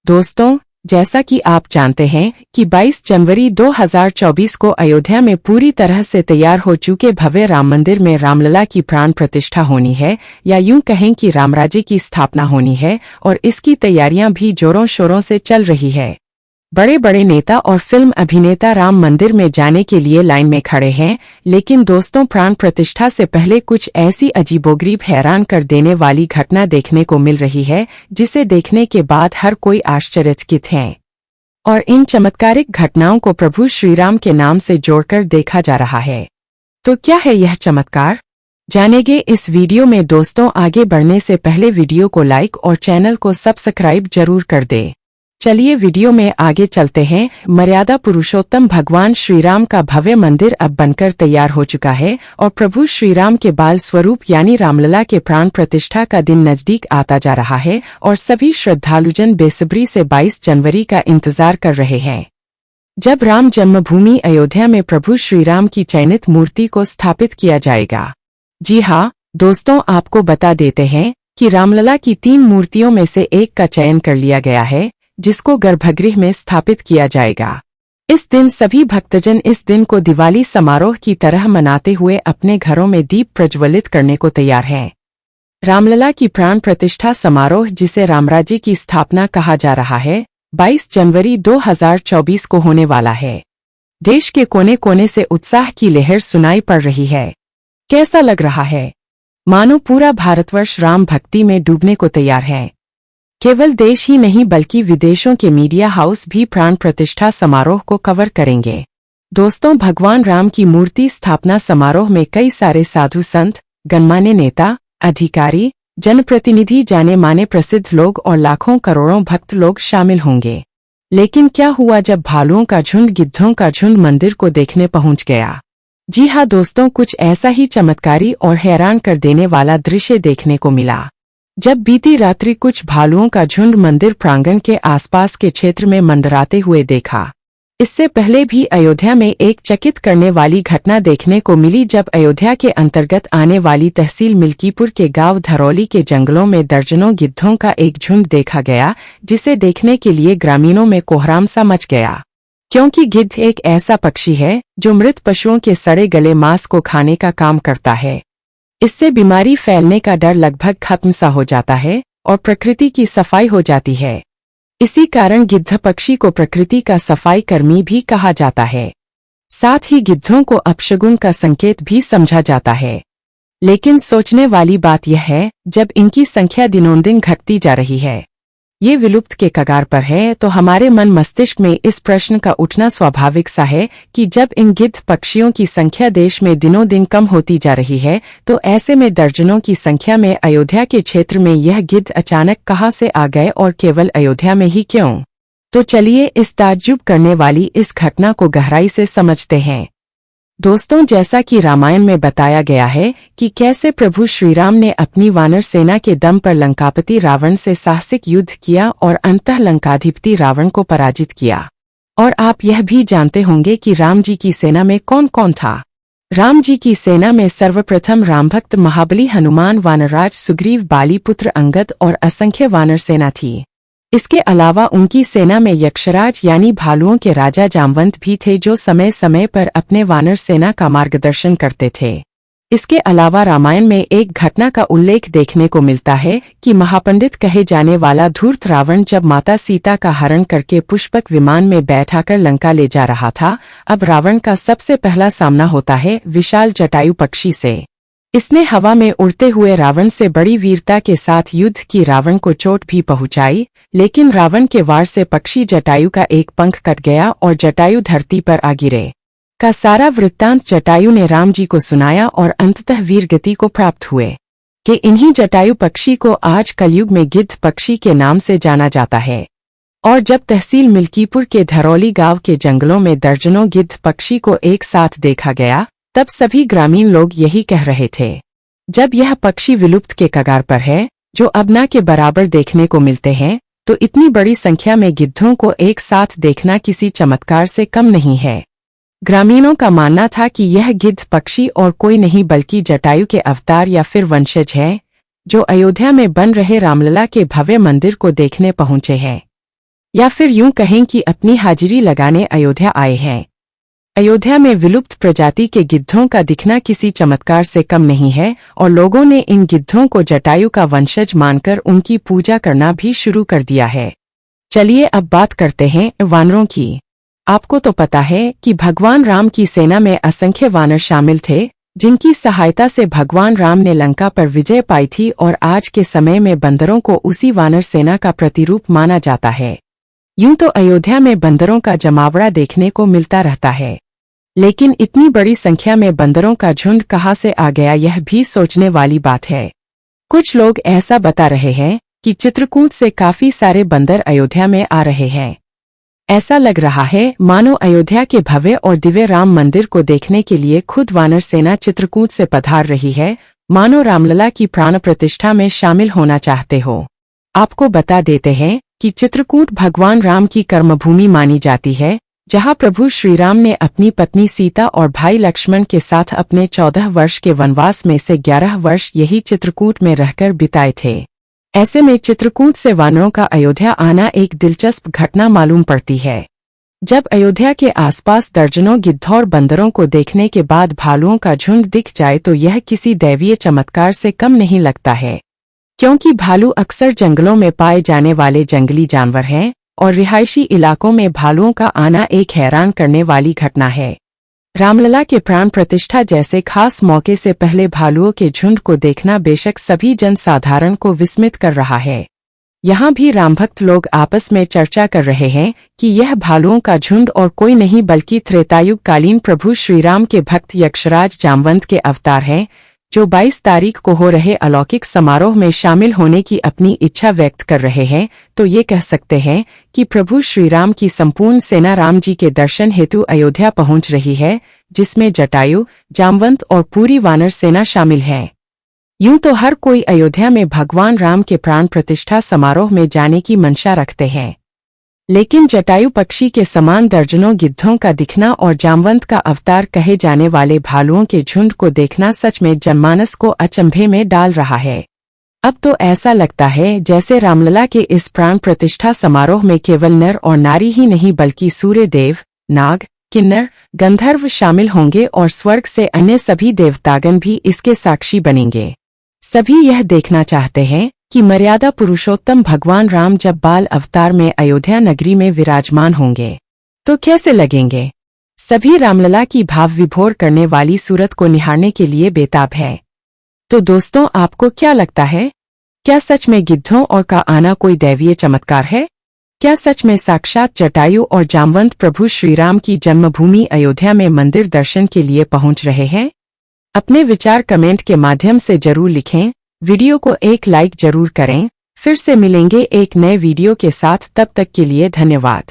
दोस्तों, जैसा कि आप जानते हैं कि 22 जनवरी 2024 को अयोध्या में पूरी तरह से तैयार हो चुके भव्य राम मंदिर में रामलला की प्राण प्रतिष्ठा होनी है, या यूं कहें कि रामराज्य की स्थापना होनी है, और इसकी तैयारियां भी जोरों शोरों से चल रही है। बड़े बड़े नेता और फिल्म अभिनेता राम मंदिर में जाने के लिए लाइन में खड़े हैं, लेकिन दोस्तों, प्राण प्रतिष्ठा से पहले कुछ ऐसी अजीबोगरीब, हैरान कर देने वाली घटना देखने को मिल रही है जिसे देखने के बाद हर कोई आश्चर्यचकित है। और इन चमत्कारिक घटनाओं को प्रभु श्रीराम के नाम से जोड़कर देखा जा रहा है। तो क्या है यह चमत्कार? जानेंगे इस वीडियो में। दोस्तों, आगे बढ़ने से पहले वीडियो को लाइक और चैनल को सब्सक्राइब जरूर कर दें। चलिए वीडियो में आगे चलते हैं। मर्यादा पुरुषोत्तम भगवान श्रीराम का भव्य मंदिर अब बनकर तैयार हो चुका है और प्रभु श्रीराम के बाल स्वरूप यानी रामलला के प्राण प्रतिष्ठा का दिन नजदीक आता जा रहा है और सभी श्रद्धालुजन बेसब्री से 22 जनवरी का इंतजार कर रहे हैं, जब राम जन्मभूमि अयोध्या में प्रभु श्रीराम की चयनित मूर्ति को स्थापित किया जाएगा। जी हाँ दोस्तों, आपको बता देते हैं कि रामलला की 3 मूर्तियों में से एक का चयन कर लिया गया है, जिसको गर्भगृह में स्थापित किया जाएगा। इस दिन सभी भक्तजन इस दिन को दिवाली समारोह की तरह मनाते हुए अपने घरों में दीप प्रज्वलित करने को तैयार हैं। रामलला की प्राण प्रतिष्ठा समारोह, जिसे रामराज्य की स्थापना कहा जा रहा है, 22 जनवरी 2024 को होने वाला है। देश के कोने कोने से उत्साह की लहर सुनाई पड़ रही है। कैसा लग रहा है? मानो पूरा भारतवर्ष राम भक्ति में डूबने को तैयार है। केवल देश ही नहीं बल्कि विदेशों के मीडिया हाउस भी प्राण प्रतिष्ठा समारोह को कवर करेंगे। दोस्तों, भगवान राम की मूर्ति स्थापना समारोह में कई सारे साधु संत, गणमान्य नेता, अधिकारी, जनप्रतिनिधि, जाने माने प्रसिद्ध लोग और लाखों करोड़ों भक्त लोग शामिल होंगे। लेकिन क्या हुआ जब भालुओं का झुंड, गिद्धों का झुंड मंदिर को देखने पहुंच गया? जी हाँ दोस्तों, कुछ ऐसा ही चमत्कारी और हैरान कर देने वाला दृश्य देखने को मिला, जब बीती रात्रि कुछ भालुओं का झुंड मंदिर प्रांगण के आसपास के क्षेत्र में मंडराते हुए देखा। इससे पहले भी अयोध्या में एक चकित करने वाली घटना देखने को मिली, जब अयोध्या के अंतर्गत आने वाली तहसील मिल्कीपुर के गांव धरौली के जंगलों में दर्जनों गिद्धों का एक झुंड देखा गया, जिसे देखने के लिए ग्रामीणों में कोहराम सा मच गया। क्योंकि गिद्ध एक ऐसा पक्षी है जो मृत पशुओं के सड़े गले मांस को खाने का काम करता है। इससे बीमारी फैलने का डर लगभग खत्म सा हो जाता है और प्रकृति की सफाई हो जाती है। इसी कारण गिद्ध पक्षी को प्रकृति का सफाई कर्मी भी कहा जाता है। साथ ही गिद्धों को अपशगुन का संकेत भी समझा जाता है। लेकिन सोचने वाली बात यह है, जब इनकी संख्या दिनोंदिन घटती जा रही है, ये विलुप्त के कगार पर है, तो हमारे मन मस्तिष्क में इस प्रश्न का उठना स्वाभाविक सा है कि जब इन गिद्ध पक्षियों की संख्या देश में दिनों दिन कम होती जा रही है, तो ऐसे में दर्जनों की संख्या में अयोध्या के क्षेत्र में यह गिद्ध अचानक कहां से आ गए और केवल अयोध्या में ही क्यों? तो चलिए इस ताज्जुब करने वाली इस घटना को गहराई से समझते हैं। दोस्तों, जैसा कि रामायण में बताया गया है कि कैसे प्रभु श्रीराम ने अपनी वानर सेना के दम पर लंकापति रावण से साहसिक युद्ध किया और अंततः लंकाधिपति रावण को पराजित किया। और आप यह भी जानते होंगे कि राम जी की सेना में कौन कौन था। राम जी की सेना में सर्वप्रथम रामभक्त महाबली हनुमान, वानरराज सुग्रीव, बाली पुत्र अंगद और असंख्य वानर सेना थी। इसके अलावा उनकी सेना में यक्षराज यानी भालुओं के राजा जामवंत भी थे, जो समय समय पर अपने वानर सेना का मार्गदर्शन करते थे। इसके अलावा रामायण में एक घटना का उल्लेख देखने को मिलता है कि महापंडित कहे जाने वाला धूर्त रावण जब माता सीता का हरण करके पुष्पक विमान में बैठाकर लंका ले जा रहा था, अब रावण का सबसे पहला सामना होता है विशाल जटायु पक्षी से। इसने हवा में उड़ते हुए रावण से बड़ी वीरता के साथ युद्ध की, रावण को चोट भी पहुंचाई, लेकिन रावण के वार से पक्षी जटायु का एक पंख कट गया और जटायु धरती पर आ गिरे। का सारा वृत्तांत जटायु ने राम जी को सुनाया और अंततः वीर गति को प्राप्त हुए। कि इन्हीं जटायु पक्षी को आज कलयुग में गिद्ध पक्षी के नाम से जाना जाता है। और जब तहसील मिल्कीपुर के धरौली गांव के जंगलों में दर्जनों गिद्ध पक्षी को एक साथ देखा गया, तब सभी ग्रामीण लोग यही कह रहे थे, जब यह पक्षी विलुप्त के कगार पर है, जो अब न के बराबर देखने को मिलते हैं, तो इतनी बड़ी संख्या में गिद्धों को एक साथ देखना किसी चमत्कार से कम नहीं है। ग्रामीणों का मानना था कि यह गिद्ध पक्षी और कोई नहीं बल्कि जटायु के अवतार या फिर वंशज है, जो अयोध्या में बन रहे रामलला के भव्य मंदिर को देखने पहुंचे हैं। या फिर यूं कहें कि अपनी हाजिरी लगाने अयोध्या आए हैं। अयोध्या में विलुप्त प्रजाति के गिद्धों का दिखना किसी चमत्कार से कम नहीं है और लोगों ने इन गिद्धों को जटायु का वंशज मानकर उनकी पूजा करना भी शुरू कर दिया है। चलिए अब बात करते हैं वानरों की। आपको तो पता है कि भगवान राम की सेना में असंख्य वानर शामिल थे, जिनकी सहायता से भगवान राम ने लंका पर विजय पाई थी और आज के समय में बंदरों को उसी वानर सेना का प्रतिरूप माना जाता है। यूं तो अयोध्या में बंदरों का जमावड़ा देखने को मिलता रहता है, लेकिन इतनी बड़ी संख्या में बंदरों का झुंड कहाँ से आ गया, यह भी सोचने वाली बात है। कुछ लोग ऐसा बता रहे हैं कि चित्रकूट से काफी सारे बंदर अयोध्या में आ रहे हैं। ऐसा लग रहा है मानो अयोध्या के भव्य और दिव्य राम मंदिर को देखने के लिए खुद वानर सेना चित्रकूट से पधार रही है, मानो रामलला की प्राण प्रतिष्ठा में शामिल होना चाहते हो। आपको बता देते हैं कि चित्रकूट भगवान राम की कर्मभूमि मानी जाती है, जहां प्रभु श्री राम ने अपनी पत्नी सीता और भाई लक्ष्मण के साथ अपने 14 वर्ष के वनवास में से 11 वर्ष यही चित्रकूट में रहकर बिताए थे। ऐसे में चित्रकूट से वानरों का अयोध्या आना एक दिलचस्प घटना मालूम पड़ती है। जब अयोध्या के आसपास दर्जनों गिद्धों और बंदरों को देखने के बाद भालुओं का झुंड दिख जाए तो यह किसी दैवीय चमत्कार से कम नहीं लगता है, क्योंकि भालू अक्सर जंगलों में पाए जाने वाले जंगली जानवर हैं और रिहायशी इलाकों में भालुओं का आना एक हैरान करने वाली घटना है। रामलला के प्राण प्रतिष्ठा जैसे खास मौके से पहले भालुओं के झुंड को देखना बेशक सभी जनसाधारण को विस्मित कर रहा है। यहाँ भी रामभक्त लोग आपस में चर्चा कर रहे हैं कि यह भालुओं का झुंड और कोई नहीं बल्कि त्रेतायुग कालीन प्रभु श्रीराम के भक्त यक्षराज जामवंत के अवतार हैं, जो 22 तारीख को हो रहे अलौकिक समारोह में शामिल होने की अपनी इच्छा व्यक्त कर रहे हैं। तो ये कह सकते हैं कि प्रभु श्रीराम की संपूर्ण सेना राम जी के दर्शन हेतु अयोध्या पहुंच रही है, जिसमें जटायु, जामवंत और पूरी वानर सेना शामिल है। यूं तो हर कोई अयोध्या में भगवान राम के प्राण प्रतिष्ठा समारोह में जाने की मंशा रखते हैं, लेकिन जटायु पक्षी के समान दर्जनों गिद्धों का दिखना और जामवंत का अवतार कहे जाने वाले भालुओं के झुंड को देखना सच में जनमानस को अचंभे में डाल रहा है। अब तो ऐसा लगता है जैसे रामलला के इस प्राण प्रतिष्ठा समारोह में केवल नर और नारी ही नहीं बल्कि सूर्य देव, नाग, किन्नर, गंधर्व शामिल होंगे और स्वर्ग से अन्य सभी देवतागण भी इसके साक्षी बनेंगे। सभी यह देखना चाहते हैं कि मर्यादा पुरुषोत्तम भगवान राम जब बाल अवतार में अयोध्या नगरी में विराजमान होंगे तो कैसे लगेंगे। सभी रामलला की भाव विभोर करने वाली सूरत को निहारने के लिए बेताब है। तो दोस्तों, आपको क्या लगता है? क्या सच में गिद्धों और का आना कोई दैवीय चमत्कार है? क्या सच में साक्षात जटायु और जामवंत प्रभु श्रीराम की जन्मभूमि अयोध्या में मंदिर दर्शन के लिए पहुंच रहे हैं? अपने विचार कमेंट के माध्यम से जरूर लिखें। वीडियो को एक लाइक जरूर करें। फिर से मिलेंगे एक नए वीडियो के साथ, तब तक के लिए धन्यवाद।